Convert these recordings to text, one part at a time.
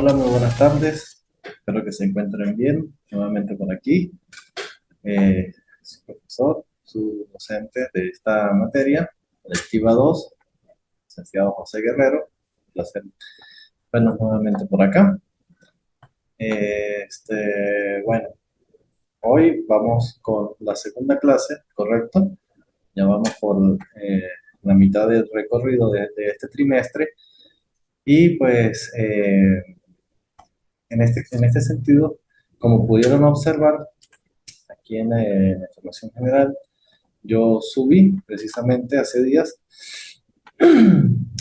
Hola, muy buenas tardes. Espero que se encuentren bien. Nuevamente por aquí. Su profesor, su docente de esta materia, electiva 2, licenciado José Guerrero. Un placer vernos nuevamente por acá. Bueno, hoy vamos con la segunda clase, ¿correcto? Ya vamos por la mitad del recorrido de este trimestre. Y pues en este sentido, como pudieron observar, aquí en la información general, yo subí precisamente hace días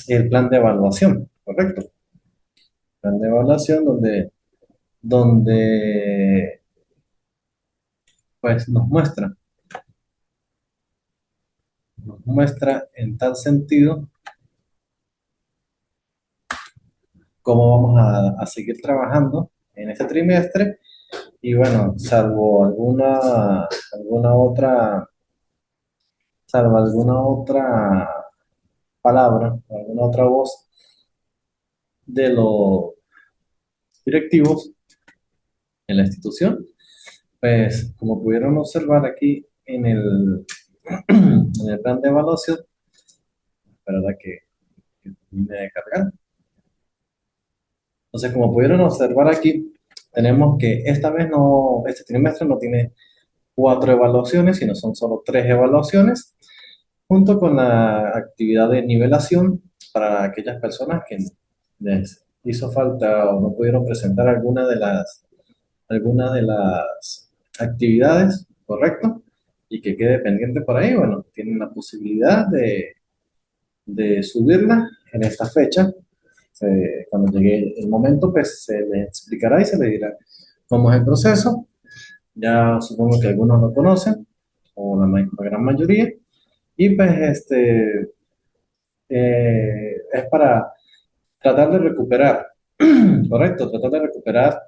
el plan de evaluación, ¿correcto? Plan de evaluación donde pues nos muestra en tal sentido cómo vamos a seguir trabajando en este trimestre y bueno, salvo alguna otra palabra, alguna otra voz de los directivos en la institución. Pues como pudieron observar aquí en el plan de evaluación, ¿verdad? Que termine de cargar. Entonces, como pudieron observar aquí, tenemos que esta vez no, este trimestre no tiene 4 evaluaciones, sino son solo 3 evaluaciones, junto con la actividad de nivelación para aquellas personas que les hizo falta o no pudieron presentar alguna de las actividades, ¿correcto? Y que quede pendiente por ahí, bueno, tienen la posibilidad de subirla en esta fecha. Cuando llegue el momento, pues se les explicará y se les dirá cómo es el proceso. Ya supongo que algunos lo conocen, o la gran mayoría. Y pues es para tratar de recuperar, correcto, tratar de recuperar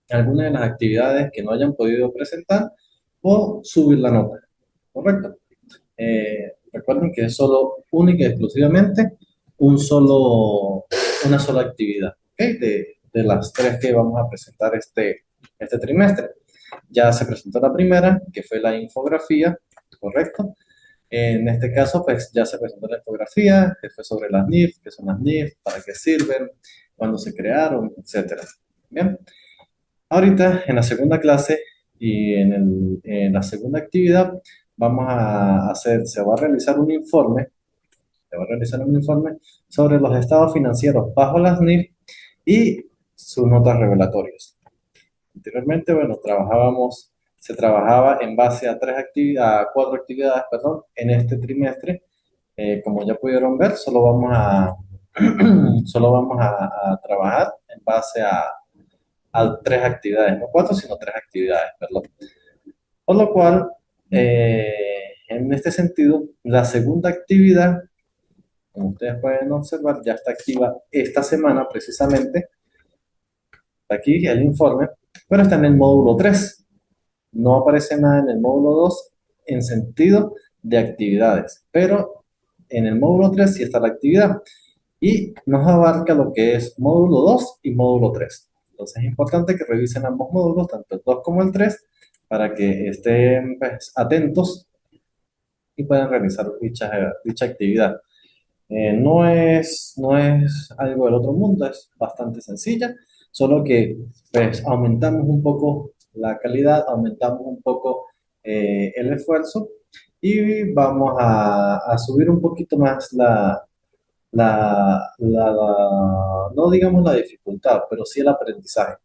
algunas de las actividades que no hayan podido presentar o subir la nota, correcto. Recuerden que es solo, única y exclusivamente, una sola actividad, ¿ok? De las 3 que vamos a presentar este trimestre. Ya se presentó la primera, que fue la infografía, ¿correcto? En este caso, pues ya se presentó la infografía, que fue sobre las NIF, qué son las NIF, para qué sirven, cuándo se crearon, etcétera. Bien. Ahorita, en la segunda clase y en la segunda actividad, se va a realizar un informe, sobre los estados financieros bajo las NIF y sus notas revelatorias. Anteriormente, bueno, se trabajaba en base a 4 actividades, perdón, en este trimestre. Como ya pudieron ver, solo vamos a trabajar en base a 3 actividades, no 4, sino 3 actividades, perdón. Por lo cual, en este sentido, la segunda actividad, como ustedes pueden observar, ya está activa esta semana precisamente. Aquí el informe, pero está en el módulo 3. No aparece nada en el módulo 2 en sentido de actividades, pero en el módulo 3 sí está la actividad y nos abarca lo que es módulo 2 y módulo 3. Entonces es importante que revisen ambos módulos, tanto el 2 como el 3, para que estén pues, atentos y puedan realizar dicha actividad. No es algo del otro mundo, es bastante sencilla, solo que pues, aumentamos un poco la calidad, aumentamos un poco el esfuerzo y vamos a subir un poquito más no digamos la dificultad, pero sí el aprendizaje,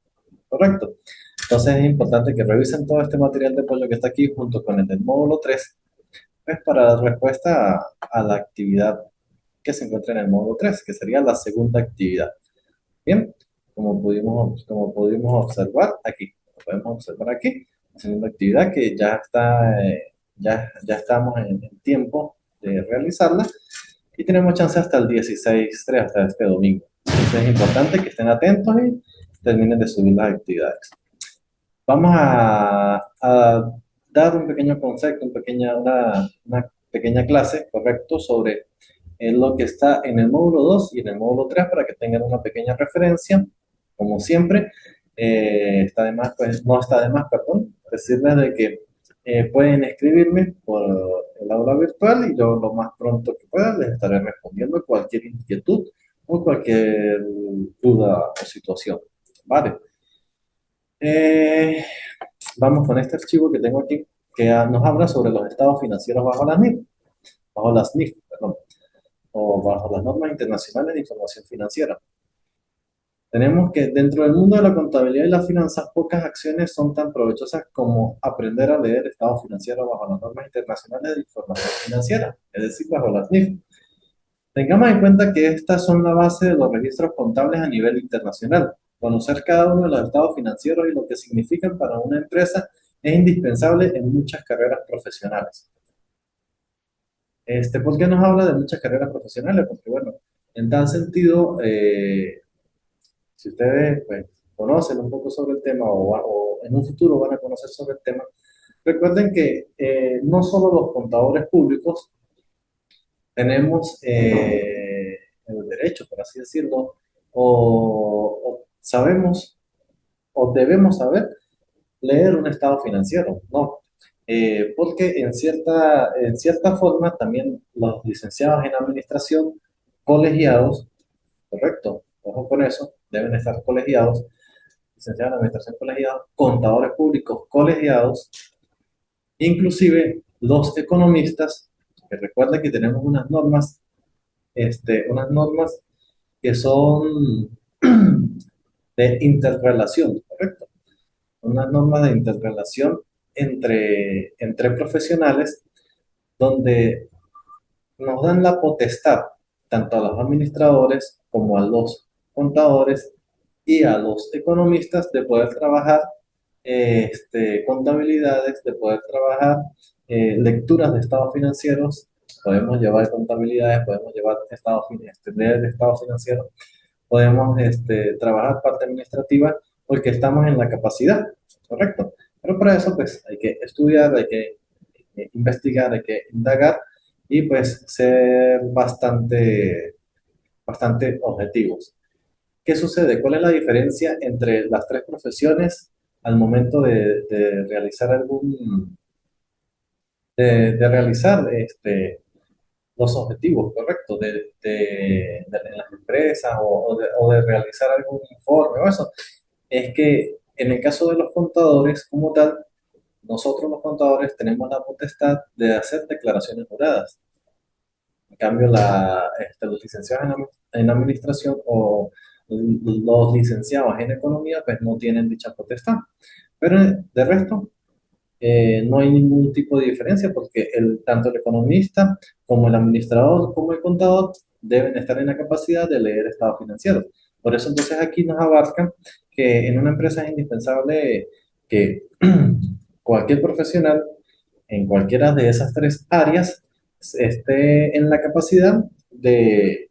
¿correcto? Entonces es importante que revisen todo este material de apoyo que está aquí junto con el del módulo 3, pues para dar respuesta a la actividad que se encuentra en el módulo 3, que sería la segunda actividad. Bien, como pudimos observar aquí, la segunda actividad que ya estamos en tiempo de realizarla y tenemos chance hasta el 16/3, hasta este domingo. Entonces es importante que estén atentos y terminen de subir las actividades. Vamos a dar un pequeño concepto, una pequeña clase, correcto, sobre lo que está en el módulo 2 y en el módulo 3 para que tengan una pequeña referencia, como siempre. Está de más, pues, no está de más, perdón, decirles de que pueden escribirme por el aula virtual y yo lo más pronto que pueda les estaré respondiendo cualquier inquietud o cualquier duda o situación. Vale. Eh, Vamos con este archivo que tengo aquí, que nos habla sobre los estados financieros bajo las NIF, perdón, o bajo las normas internacionales de información financiera. Tenemos que dentro del mundo de la contabilidad y las finanzas, pocas acciones son tan provechosas como aprender a leer estados financieros bajo las normas internacionales de información financiera, es decir, bajo las NIF. Tengamos en cuenta que estas son la base de los registros contables a nivel internacional. Conocer cada uno de los estados financieros y lo que significan para una empresa es indispensable en muchas carreras profesionales. ¿Por qué nos habla de muchas carreras profesionales? Porque, bueno, en tal sentido, si ustedes pues, conocen un poco sobre el tema o en un futuro van a conocer sobre el tema, recuerden que no solo los contadores públicos tenemos el derecho, por así decirlo, o sabemos o debemos saber leer un estado financiero, ¿no? Porque en cierta forma también los licenciados en administración colegiados, correcto, ojo con eso, deben estar colegiados, licenciados en administración colegiados, contadores públicos colegiados, inclusive los economistas, que recuerden que tenemos unas normas que son de interrelación, ¿correcto? Unas normas de interrelación entre profesionales donde nos dan la potestad, tanto a los administradores como a los contadores y a los economistas, de poder trabajar contabilidades, de poder trabajar lecturas de estados financieros. Podemos llevar contabilidades, podemos llevar leer de estados financieros, podemos trabajar parte administrativa porque estamos en la capacidad, ¿correcto? Pero para eso pues hay que estudiar, hay que investigar, hay que indagar y pues ser bastante objetivos. ¿Qué sucede? ¿Cuál es la diferencia entre las tres profesiones al momento de realizar de realizar los objetivos, correcto, en las empresas o de realizar algún informe o eso? Es que en el caso de los contadores como tal, nosotros los contadores tenemos la potestad de hacer declaraciones juradas. En cambio, los licenciados en administración o los licenciados en economía, pues no tienen dicha potestad. Pero de resto, no hay ningún tipo de diferencia porque tanto el economista como el administrador como el contador deben estar en la capacidad de leer estados financieros. Por eso entonces aquí nos abarca que en una empresa es indispensable que cualquier profesional en cualquiera de esas tres áreas esté en la capacidad de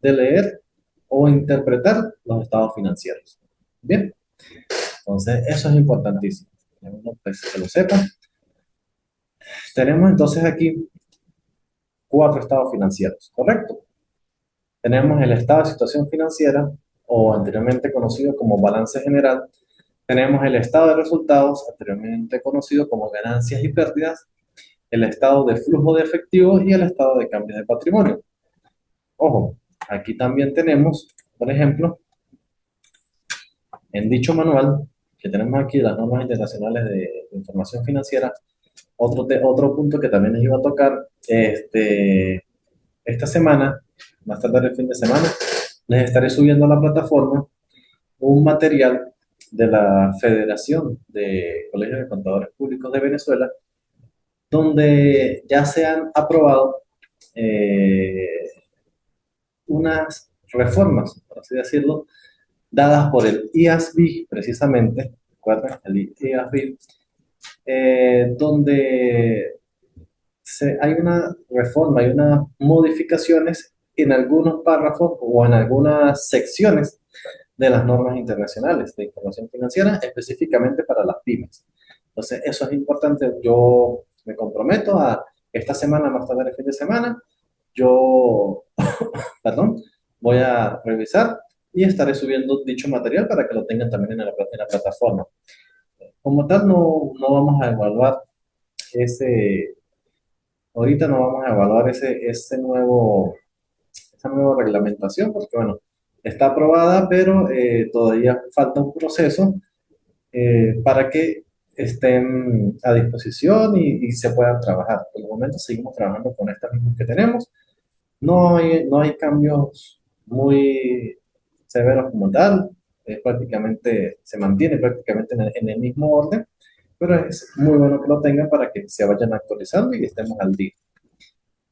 leer o interpretar los estados financieros. Bien, entonces eso es importantísimo. Uno, pues, que lo sepa. Tenemos entonces aquí cuatro estados financieros, ¿correcto? Tenemos el estado de situación financiera, o anteriormente conocido como balance general. Tenemos el estado de resultados, anteriormente conocido como ganancias y pérdidas, el estado de flujo de efectivo y el estado de cambio de patrimonio. Ojo, aquí también tenemos, por ejemplo, en dicho manual, que tenemos aquí las normas internacionales de información financiera, otro punto que también les iba a tocar, esta semana, más tarde el fin de semana, les estaré subiendo a la plataforma un material de la Federación de Colegios de Contadores Públicos de Venezuela, donde ya se han aprobado eh, unas reformas, por así decirlo, dadas por el IASB, precisamente, ¿recuerdan? El IASB, donde hay una reforma, hay unas modificaciones en algunos párrafos o en algunas secciones de las normas internacionales de información financiera, específicamente para las pymes. Entonces, eso es importante. Yo me comprometo a esta semana, más tarde el fin de semana, yo, perdón, voy a revisar y estaré subiendo dicho material para que lo tengan también en la plataforma. Como tal, no vamos a evaluar ese, ahorita no vamos a evaluar esa nueva reglamentación, porque bueno, está aprobada, pero todavía falta un proceso para que estén a disposición y se puedan trabajar. Por el momento seguimos trabajando con estas mismas que tenemos. No hay cambios muy severos como tal. Prácticamente se mantiene prácticamente en el mismo orden, pero es muy bueno que lo tengan para que se vayan actualizando y estemos al día.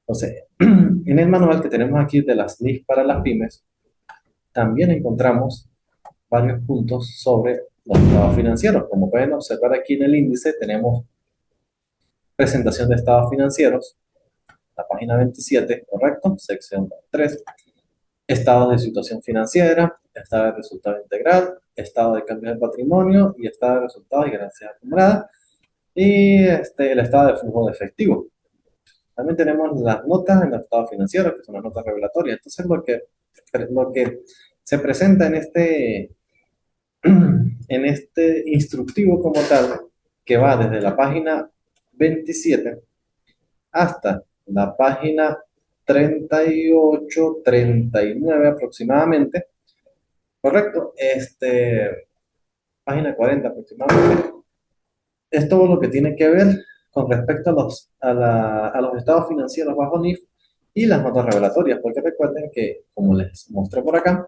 Entonces, en el manual que tenemos aquí de las NIF para las pymes, también encontramos varios puntos sobre los estados financieros. Como pueden observar aquí en el índice, tenemos presentación de estados financieros, la página 27, correcto, sección 3, estados de situación financiera, estado de resultado integral, estado de cambio de patrimonio y estado de resultados y ganancias acumuladas, y el estado de flujo de efectivo. También tenemos las notas en el estado financiero, que son las notas revelatorias. Entonces, lo que se presenta en este instructivo como tal, que va desde la página 27 hasta la página 38, 39 aproximadamente, ¿correcto? Página 40 aproximadamente, es todo lo que tiene que ver con respecto a los estados financieros bajo NIF y las notas revelatorias, porque recuerden que, como les mostré por acá,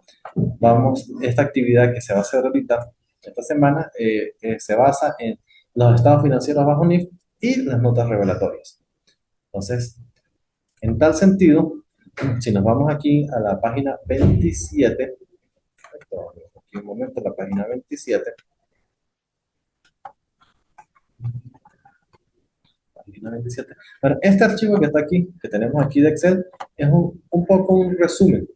esta actividad que se va a hacer ahorita, esta semana, se basa en los estados financieros bajo NIF y las notas revelatorias. Entonces, en tal sentido, si nos vamos aquí a la página 27, aquí un momento, la página 27, página 27. Bueno, este archivo que está aquí, que tenemos aquí de Excel, es un poco un resumen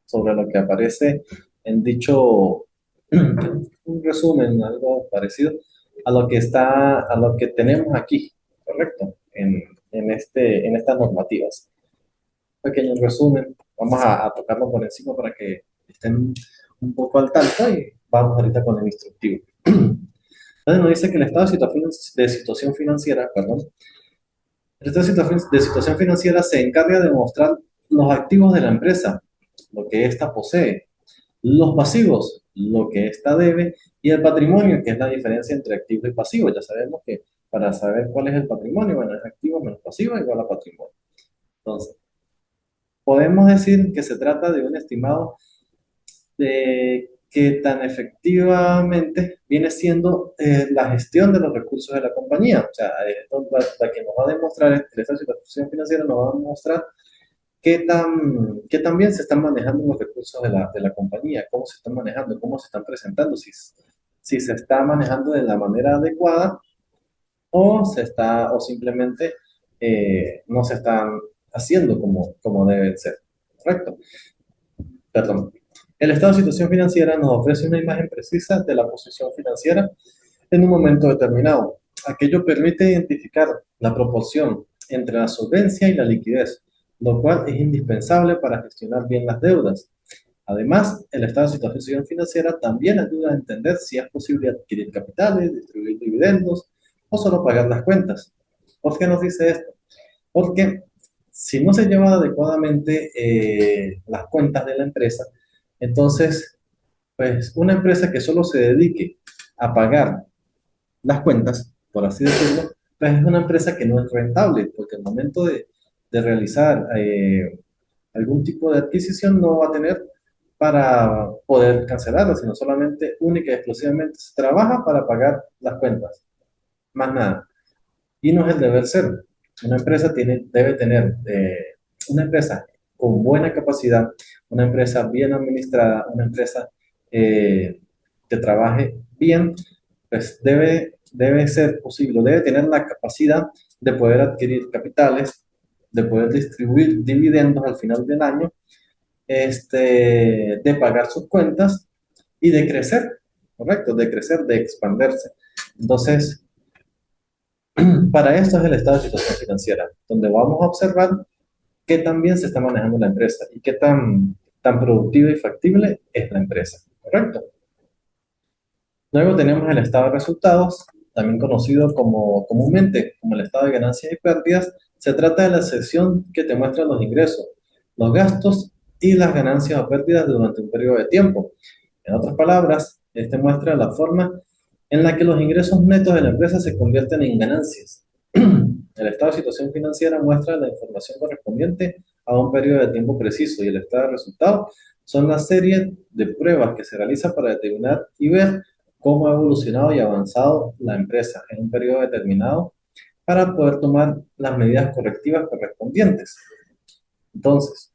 sobre lo que aparece en dicho, un resumen, algo parecido a lo que tenemos aquí, ¿correcto? En estas normativas. Pequeño resumen, vamos a tocarlo por encima para que estén un poco al tanto y vamos ahorita con el instructivo. Entonces nos dice que el estado de situación financiera, perdón, esta de situación financiera se encarga de mostrar los activos de la empresa, lo que ésta posee, los pasivos, lo que ésta debe, y el patrimonio, que es la diferencia entre activo y pasivo. Ya sabemos que para saber cuál es el patrimonio, bueno, es activo menos pasivo igual a patrimonio. Entonces, podemos decir que se trata de un estimado de que tan efectivamente viene siendo la gestión de los recursos de la compañía. O sea, la que nos va a demostrar, esta situación financiera nos va a demostrar qué tan bien se están manejando los recursos de la compañía, cómo se están manejando, cómo se están presentando, si se está manejando de la manera adecuada o simplemente no se están haciendo como deben ser. ¿Correcto? Perdón. El estado de situación financiera nos ofrece una imagen precisa de la posición financiera en un momento determinado. Aquello permite identificar la proporción entre la solvencia y la liquidez, lo cual es indispensable para gestionar bien las deudas. Además, el estado de situación financiera también ayuda a entender si es posible adquirir capitales, distribuir dividendos o solo pagar las cuentas. ¿Por qué nos dice esto? Porque si no se lleva adecuadamente las cuentas de la empresa, entonces, pues una empresa que solo se dedique a pagar las cuentas, por así decirlo, pues es una empresa que no es rentable, porque al momento de realizar algún tipo de adquisición no va a tener para poder cancelarla, sino solamente única y exclusivamente se trabaja para pagar las cuentas, más nada. Y no es el deber ser. Una empresa debe tener una empresa con buena capacidad, una empresa bien administrada, una empresa eh, que trabaje bien, pues debe ser posible, debe tener la capacidad de poder adquirir capitales, de poder distribuir dividendos al final del año, de pagar sus cuentas y de crecer, ¿correcto? De crecer, de expandirse. Entonces, para esto es el estado de situación financiera, donde vamos a observar qué tan bien se está manejando la empresa y qué tan productiva y factible es la empresa, ¿correcto? Luego tenemos el estado de resultados, también conocido comúnmente como el estado de ganancias y pérdidas. Se trata de la sección que te muestra los ingresos, los gastos y las ganancias o pérdidas durante un periodo de tiempo. En otras palabras, este muestra la forma en la que los ingresos netos de la empresa se convierten en ganancias. El estado de situación financiera muestra la información correspondiente a un periodo de tiempo preciso y el estado de resultados son la serie de pruebas que se realiza para determinar y ver cómo ha evolucionado y avanzado la empresa en un periodo determinado para poder tomar las medidas correctivas correspondientes. Entonces,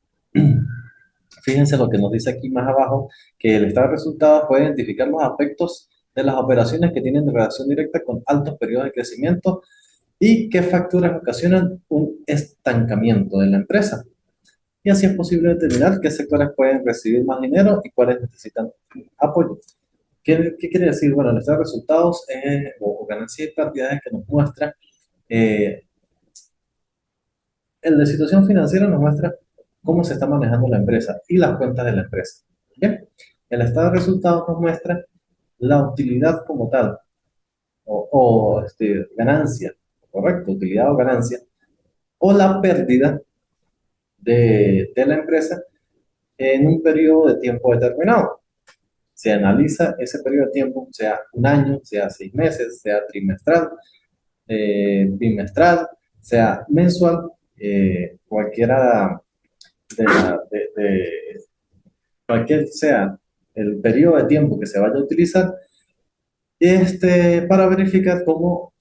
fíjense lo que nos dice aquí más abajo, que el estado de resultados puede identificar los aspectos de las operaciones que tienen relación directa con altos periodos de crecimiento y qué factores ocasionan un estancamiento de la empresa. Y así es posible determinar qué sectores pueden recibir más dinero y cuáles necesitan apoyo. ¿Qué quiere decir? Bueno, el estado de resultados o ganancias y pérdidas que nos muestra, eh, el de situación financiera nos muestra cómo se está manejando la empresa y las cuentas de la empresa. ¿Bien? El estado de resultados nos muestra la utilidad como tal, ganancia, correcto, utilidad o ganancia, o la pérdida de la empresa en un periodo de tiempo determinado. Se analiza ese periodo de tiempo, sea un año, sea 6 meses, sea trimestral, bimestral, sea mensual, cualquiera de cualquier sea el periodo de tiempo que se vaya a utilizar, para verificar cómo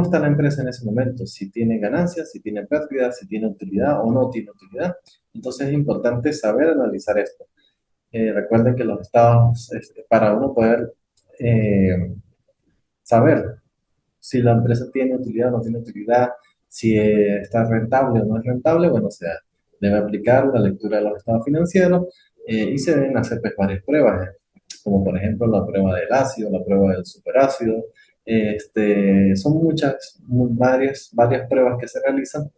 está la empresa en ese momento, si tiene ganancias, si tiene pérdidas, si tiene utilidad o no tiene utilidad. Entonces es importante saber analizar esto. Recuerden que los estados, para uno poder saber si la empresa tiene utilidad o no tiene utilidad, si está rentable o no es rentable, bueno, o sea, debe aplicar la lectura de los estados financieros y se deben hacer pues, varias pruebas, como por ejemplo la prueba del ácido, la prueba del superácido. Son varias pruebas que se realizan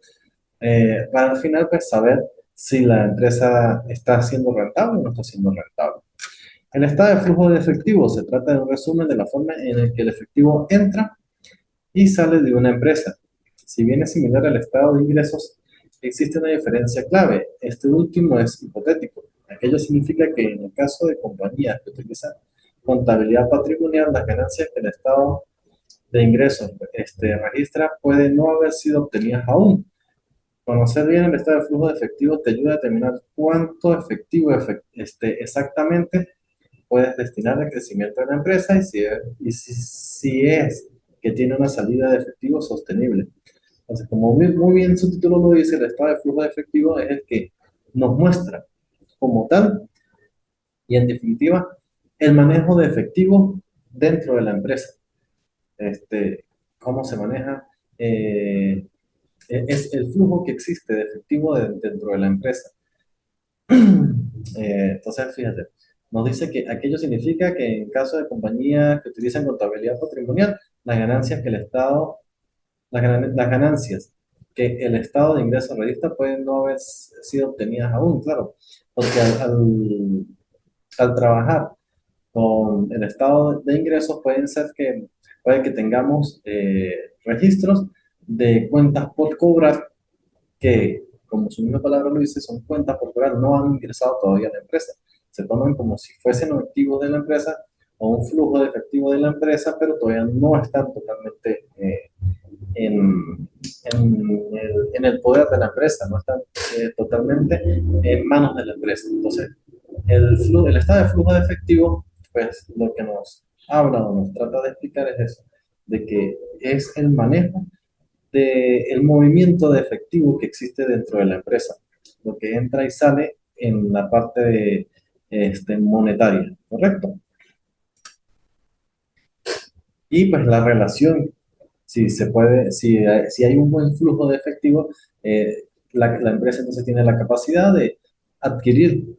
para al final pues saber si la empresa está siendo rentable o no está siendo rentable. El estado de flujo de efectivo se trata de un resumen de la forma en la que el efectivo entra y sale de una empresa. Si bien es similar al estado de ingresos, existe una diferencia clave. Este último es hipotético. Aquello significa que en el caso de compañías que utilizan contabilidad patrimonial, las ganancias que el estado de ingresos registra pueden no haber sido obtenidas aún. Conocer bien el estado de flujo de efectivo te ayuda a determinar cuánto efectivo exactamente puedes destinar al crecimiento de la empresa si es que tiene una salida de efectivo sostenible. Entonces, como muy bien su título lo dice, el estado de flujo de efectivo es el que nos muestra como tal y en definitiva el manejo de efectivo dentro de la empresa. Cómo se maneja, es el flujo que existe de efectivo dentro de la empresa. Entonces, fíjate, nos dice que aquello significa que en caso de compañías que utilizan contabilidad patrimonial, las ganancias que el Estado, las ganancias que el Estado de ingresos registra pueden no haber sido obtenidas aún, claro, porque al trabajar con el Estado de ingresos puede que tengamos registros de cuentas por cobrar que, como su misma palabra lo dice, son cuentas por cobrar, no han ingresado todavía a la empresa. Se toman como si fuesen activos de la empresa o un flujo de efectivo de la empresa, pero todavía no están totalmente en el poder de la empresa, no están totalmente en manos de la empresa. Entonces, el estado de flujo de efectivo, pues lo que nos habla o nos trata de explicar es eso, de que es el manejo del movimiento de efectivo que existe dentro de la empresa, lo que entra y sale en la parte monetaria, ¿correcto? Y pues la relación, si hay un buen flujo de efectivo, la empresa entonces tiene la capacidad de adquirir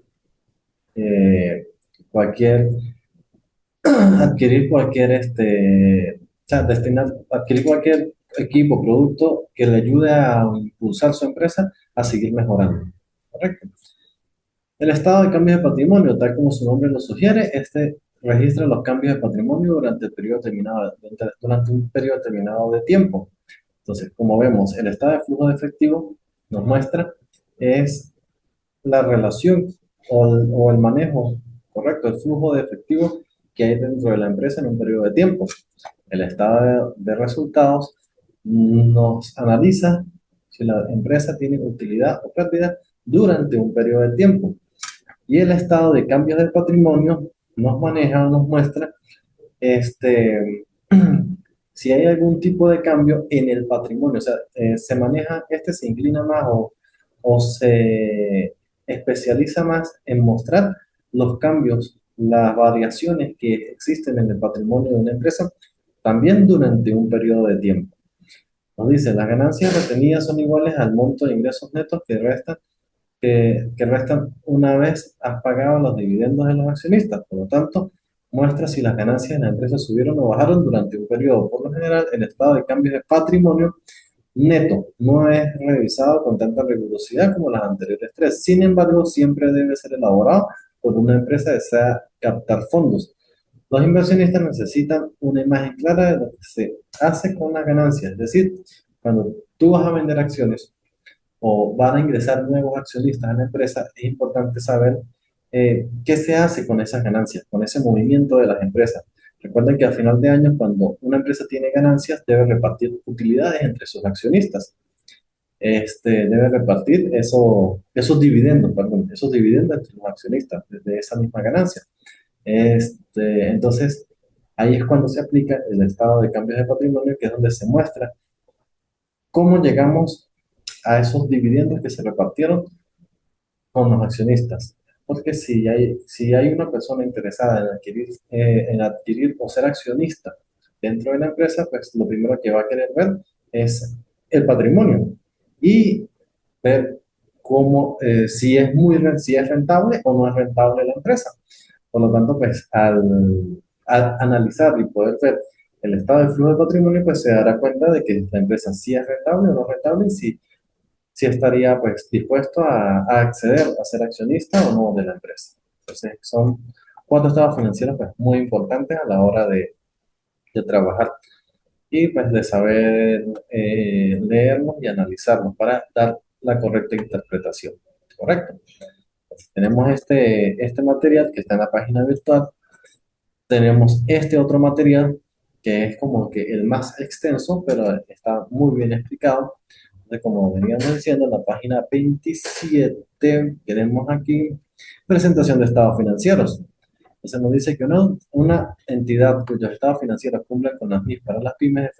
eh, cualquier, adquirir cualquier, o sea, adquirir cualquier equipo, producto que le ayude a impulsar su empresa a seguir mejorando. ¿Correcto? El estado de cambios de patrimonio, tal como su nombre lo sugiere, este registra los cambios de patrimonio durante el periodo terminado, durante un periodo determinado de tiempo. Entonces, como vemos, el estado de flujo de efectivo nos muestra es la relación o el manejo correcto, el flujo de efectivo que hay dentro de la empresa en un periodo de tiempo. El estado de resultados nos analiza si la empresa tiene utilidad o pérdida durante un periodo de tiempo. Y el estado de cambios del patrimonio nos maneja o nos muestra si hay algún tipo de cambio en el patrimonio. O sea, se maneja, se inclina más o se especializa más en mostrar los cambios, las variaciones que existen en el patrimonio de una empresa, también durante un periodo de tiempo. Nos dice, las ganancias retenidas son iguales al monto de ingresos netos que restan una vez has pagado los dividendos de los accionistas. Por lo tanto, muestra si las ganancias de la empresa subieron o bajaron durante un periodo. Por lo general, el estado de cambios de patrimonio neto no es revisado con tanta rigurosidad como las anteriores tres. Sin embargo, siempre debe ser elaborado por una empresa que desea captar fondos. Los inversionistas necesitan una imagen clara de lo que se hace con las ganancias. Es decir, cuando tú vas a vender acciones, o van a ingresar nuevos accionistas a la empresa, es importante saber qué se hace con esas ganancias, con ese movimiento de las empresas. Recuerden que al final de año, cuando una empresa tiene ganancias, debe repartir utilidades entre sus accionistas. Debe repartir esos dividendos, perdón, esos dividendos entre los accionistas de esa misma ganancia. Entonces, ahí es cuando se aplica el estado de cambios de patrimonio, que es donde se muestra cómo llegamos a esos dividendos que se repartieron con los accionistas. Porque si hay una persona interesada en adquirir o ser accionista dentro de la empresa, pues lo primero que va a querer ver es el patrimonio y ver si es rentable o no es rentable la empresa. Por lo tanto, pues al analizar y poder ver el estado de flujo de patrimonio, pues se dará cuenta de que la empresa sí es rentable o no es rentable y si estaría pues dispuesto a acceder a ser accionista o no de la empresa. Entonces, son cuatro estados financieros pues, muy importantes a la hora de trabajar y pues de saber leerlos y analizarlos para dar la correcta interpretación. ¿Correcto? Tenemos este material que está en la página virtual, tenemos este otro material que es como que el más extenso, pero está muy bien explicado. Entonces, como veníamos diciendo, en la página 27 tenemos aquí presentación de estados financieros. Entonces nos dice que una entidad cuyos estados financieros cumplen con las NIF para las pymes,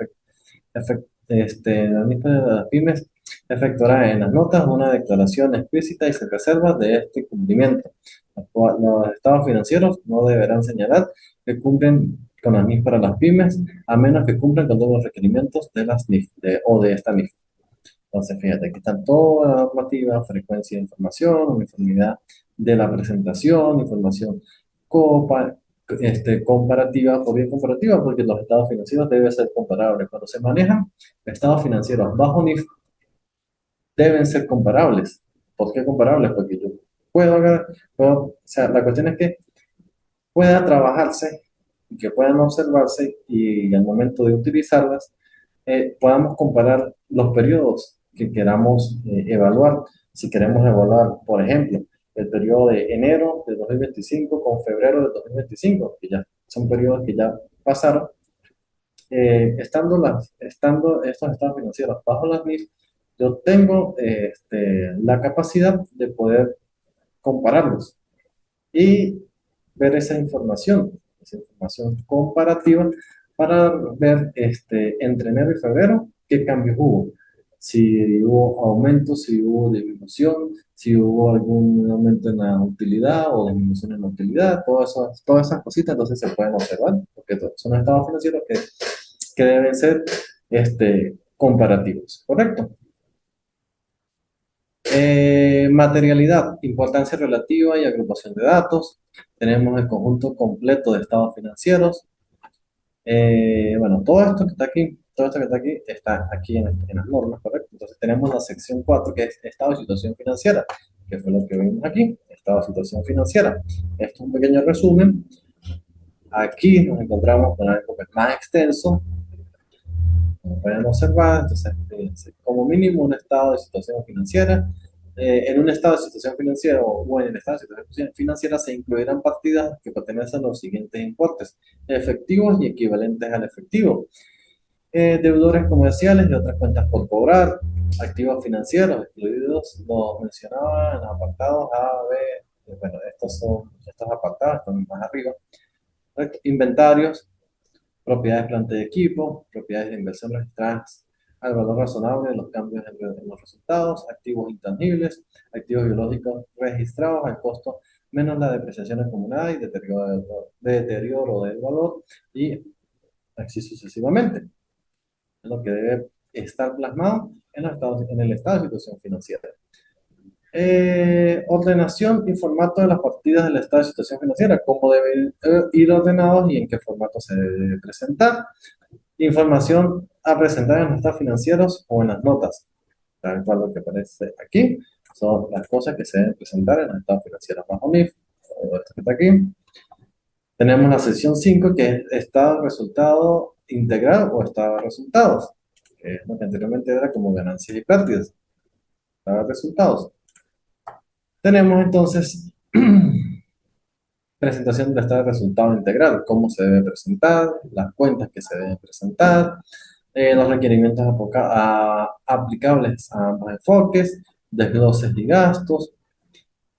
las NIF para las pymes efectuará en las notas una declaración explícita y sin reservas de este cumplimiento. Los estados financieros no deberán señalar que cumplen con las NIF para las pymes, a menos que cumplan con todos los requerimientos de las NIF o de esta NIF. Entonces, fíjate, aquí están toda la normativa, frecuencia de información, uniformidad de la presentación, información copa, comparativa o bien comparativa, porque los estados financieros deben ser comparables. Cuando se manejan estados financieros bajo NIF, deben ser comparables. ¿Por qué comparables? Porque yo o sea, la cuestión es que pueda trabajarse y que puedan observarse y al momento de utilizarlas podamos comparar los periodos que queramos evaluar. Si queremos evaluar, por ejemplo, el periodo de enero de 2025 con febrero de 2025, que ya son periodos que ya pasaron, estando estos estados financieros bajo las NIF, yo tengo la capacidad de poder compararlos y ver esa información comparativa para ver entre enero y febrero qué cambios hubo. Si hubo aumento, si hubo disminución, si hubo algún aumento en la utilidad o disminución en la utilidad, todas esas cositas entonces se pueden observar, porque son estados financieros que deben ser comparativos, ¿correcto? Materialidad, importancia relativa y agrupación de datos. Tenemos el conjunto completo de estados financieros. Bueno, todo esto que está aquí todo esto que está aquí en las normas, ¿correcto? Entonces tenemos la sección 4 que es estado de situación financiera, que fue lo que vimos aquí, estado de situación financiera. Esto es un pequeño resumen. Aquí nos encontramos con algo que es más extenso, como pueden observar. Entonces, fíjense, como mínimo un estado de situación financiera. En un estado de situación financiera o en el estado de situación financiera se incluirán partidas que pertenecen a los siguientes importes: efectivos y equivalentes al efectivo, deudores comerciales y otras cuentas por cobrar, activos financieros, excluidos los mencionados en los apartados A, B. Bueno, estos apartados están más arriba. Inventarios, propiedades, planta de equipo, propiedades de inversión registradas al valor razonable de los cambios en los resultados, activos intangibles, activos biológicos registrados al costo menos la depreciación acumulada y deterioro del valor, y así sucesivamente. Es lo que debe estar plasmado en el estado de situación financiera. Ordenación y formato de las partidas del estado de situación financiera, cómo deben ir ordenados y en qué formato se debe presentar. Información a presentar en los estados financieros o en las notas, tal cual lo que aparece aquí, son las cosas que se deben presentar en los estados financieros bajo MIF, todo esto que está aquí. Tenemos la sección 5 que es estado de resultado integral o estado de resultados, que es lo que anteriormente era como ganancias y pérdidas, estado de resultados. Tenemos entonces presentación del estado de resultado integral, cómo se debe presentar, las cuentas que se deben presentar, los requerimientos aplicables a ambos enfoques, desgloses y gastos,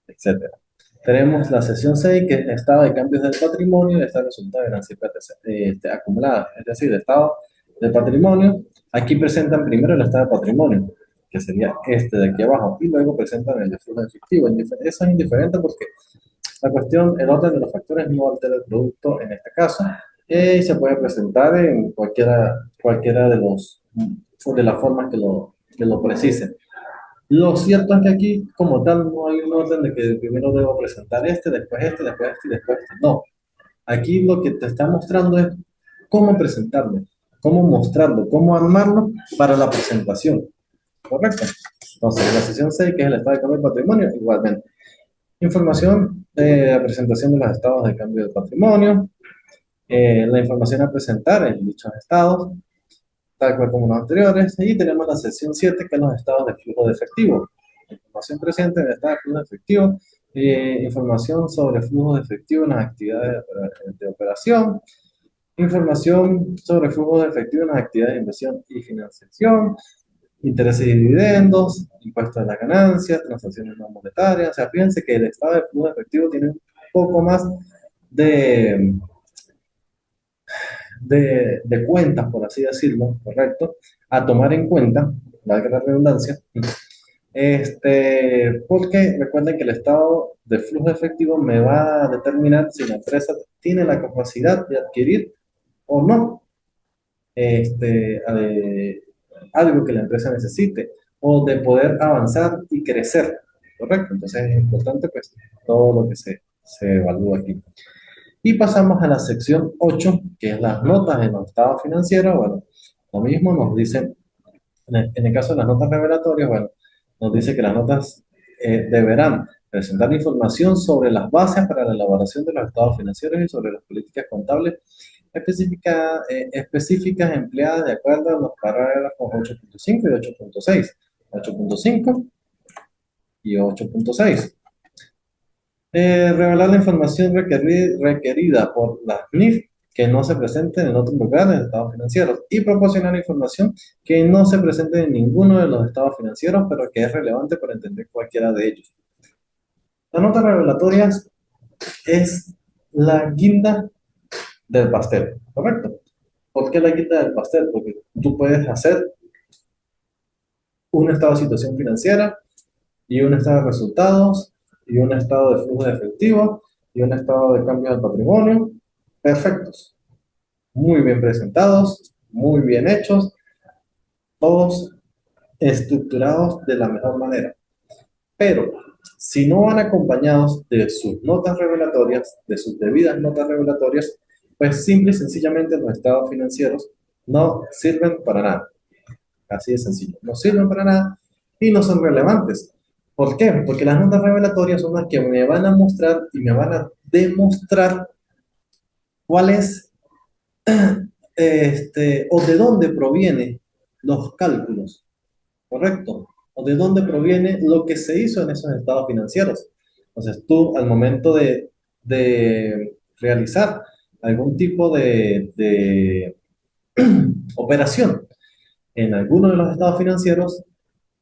etcétera. Tenemos la sección 6 que es estado de cambios del patrimonio y estado de resultado de ganancias acumuladas, es decir, el estado del patrimonio. Aquí presentan primero el estado de patrimonio, que sería este de aquí abajo, y luego presentan el de flujo efectivo. Eso es indiferente porque la cuestión, el orden de los factores no altera el producto en este caso, y se puede presentar en cualquiera de las formas que lo precisen. Lo cierto es que aquí, como tal, no hay un orden de que primero debo presentar después después y después este. No. Aquí lo que te está mostrando es cómo presentarlo, cómo mostrarlo, cómo armarlo para la presentación. ¿Correcto? Entonces, la sesión 6 que es el estado de cambio del patrimonio, igualmente. Información de la presentación de los estados de cambio del patrimonio, la información a presentar en dichos estados, tal cual como los anteriores, y tenemos la sección 7 que es los estados de flujo de efectivo. Información presente en el estado de flujo de efectivo, información sobre flujo de efectivo en las actividades de operación, información sobre flujo de efectivo en las actividades de inversión y financiación, intereses y dividendos, impuestos de las ganancias, transacciones no monetarias. O sea, fíjense que el estado de flujo de efectivo tiene un poco más de, de cuentas, por así decirlo, correcto, a tomar en cuenta, valga la redundancia, porque recuerden que el estado de flujo de efectivo me va a determinar si la empresa tiene la capacidad de adquirir o no algo que la empresa necesite o de poder avanzar y crecer, ¿correcto? Entonces es importante pues todo lo que se evalúa aquí. Y pasamos a la sección 8 que es las notas en los estados financieros. Bueno, lo mismo nos dice, en el caso de las notas revelatorias, bueno, nos dice que las notas deberán presentar información sobre las bases para la elaboración de los estados financieros y sobre las políticas contables específicas empleadas de acuerdo a los parágrafos 8.5 y 8.6. 8.5 y 8.6. Revelar la información requerida por las NIF que no se presenten en otros lugares de estados financieros y proporcionar información que no se presente en ninguno de los estados financieros, pero que es relevante para entender cualquiera de ellos. Las notas revelatorias es la guinda del pastel, ¿correcto? ¿Por qué la guinda del pastel? Porque tú puedes hacer un estado de situación financiera y un estado de resultados y un estado de flujo de efectivo y un estado de cambio del patrimonio perfectos, muy bien presentados, muy bien hechos, todos estructurados de la mejor manera. Pero si no van acompañados de sus notas revelatorias, de sus debidas notas revelatorias, pues simple y sencillamente los estados financieros no sirven para nada. Así de sencillo. No sirven para nada y no son relevantes. ¿Por qué? Porque las notas revelatorias son las que me van a mostrar y me van a demostrar cuál es, o de dónde provienen los cálculos, ¿correcto? O de dónde proviene lo que se hizo en esos estados financieros. Entonces tú, al momento de realizar algún tipo de operación en alguno de los estados financieros,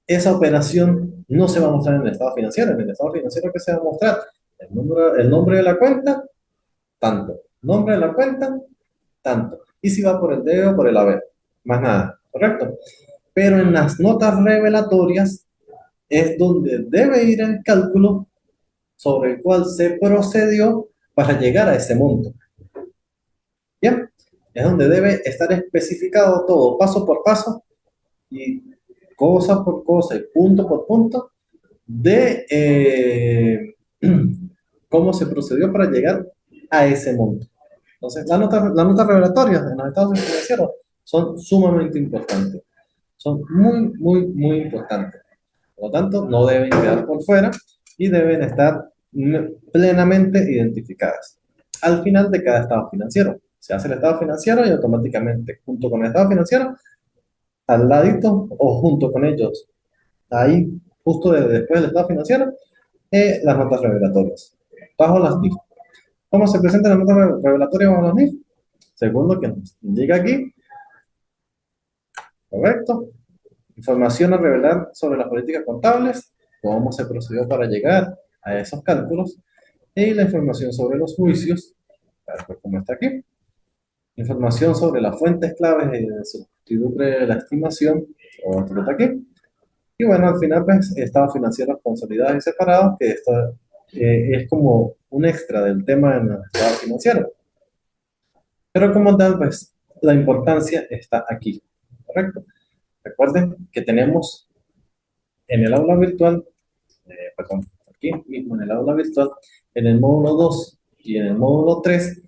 esa operación no se va a mostrar en el estado financiero. En el estado financiero, ¿qué se va a mostrar? El nombre de la cuenta, tanto. Nombre de la cuenta, tanto. Y si va por el debe o por el haber. Más nada, ¿correcto? Pero en las notas revelatorias es donde debe ir el cálculo sobre el cual se procedió para llegar a ese monto. ¿Bien? Es donde debe estar especificado todo, paso por paso y cosa por cosa y punto por punto de cómo se procedió para llegar a ese monto. Entonces, las notas revelatorias en los estados financieros son sumamente importantes. Son muy, muy, muy importantes. Por lo tanto, no deben quedar por fuera y deben estar plenamente identificadas. Al final de cada estado financiero, se hace el estado financiero y automáticamente, junto con el estado financiero, al ladito o junto con ellos, ahí, justo después del estado financiero, las notas revelatorias, bajo las NIF. ¿Cómo se presentan las notas revelatorias bajo las NIF? Según lo que nos indica aquí, correcto. Información a revelar sobre las políticas contables, cómo se procedió para llegar a esos cálculos, y la información sobre los juicios, como está aquí. Información sobre las fuentes claves de certidumbre de la estimación, como está aquí. Y bueno, al final, pues, estados financieros consolidados y separados, que esto es como un extra del tema de los estados financieros. Pero como tal, pues, la importancia está aquí, ¿correcto? Recuerden que tenemos en el aula virtual, perdón, aquí mismo en el aula virtual, en el módulo 2 y en el módulo 3,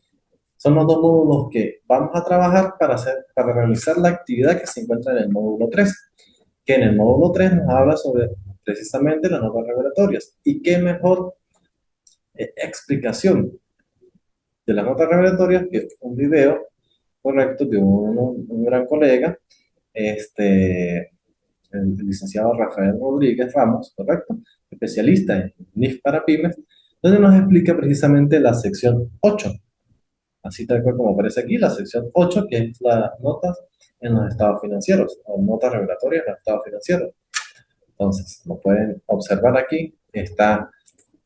son los dos módulos que vamos a trabajar para realizar la actividad que se encuentra en el módulo 3, que en el módulo 3 nos habla sobre precisamente las notas revelatorias. Y qué mejor explicación de las notas revelatorias que un video correcto de un gran colega, el licenciado Rafael Rodríguez Ramos, correcto, especialista en NIF para pymes, donde nos explica precisamente la sección 8, así tal cual como aparece aquí, la sección 8, que es las notas en los estados financieros, o notas revelatorias en los estados financieros. Entonces, lo pueden observar aquí, está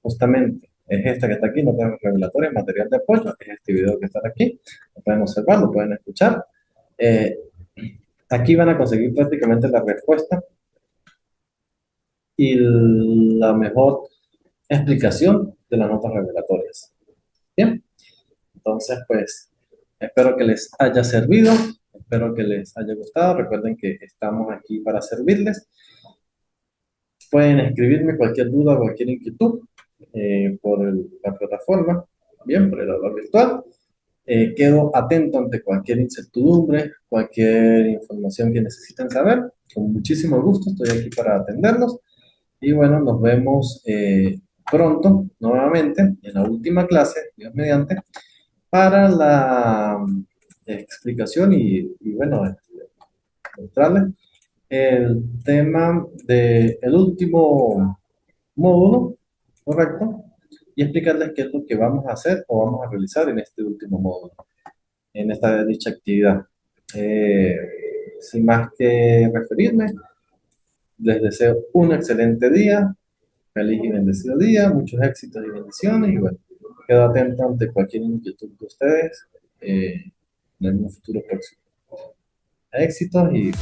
justamente, es esta que está aquí, notas revelatorias, material de apoyo, es este video que está aquí, lo pueden observar, lo pueden escuchar. Eh, Aquí van a conseguir prácticamente la respuesta y la mejor explicación de las notas revelatorias. Bien, entonces pues espero que les haya servido, espero que les haya gustado. Recuerden que estamos aquí para servirles. Pueden escribirme cualquier duda, cualquier inquietud por la plataforma, bien, por el aula virtual. Quedo atento ante cualquier incertidumbre, cualquier información que necesiten saber. Con muchísimo gusto estoy aquí para atenderlos. Y bueno, nos vemos pronto, nuevamente, en la última clase, Dios mediante, para la explicación y bueno, mostrarles el tema del último módulo, ¿correcto? Y explicarles qué es lo que vamos a hacer o vamos a realizar en este último módulo, en esta dicha actividad. Eh, Sin más que referirme, les deseo un excelente día, feliz y bendecido día, muchos éxitos y bendiciones, y bueno, quedo atento ante cualquier inquietud de ustedes en un futuro próximo. Éxitos y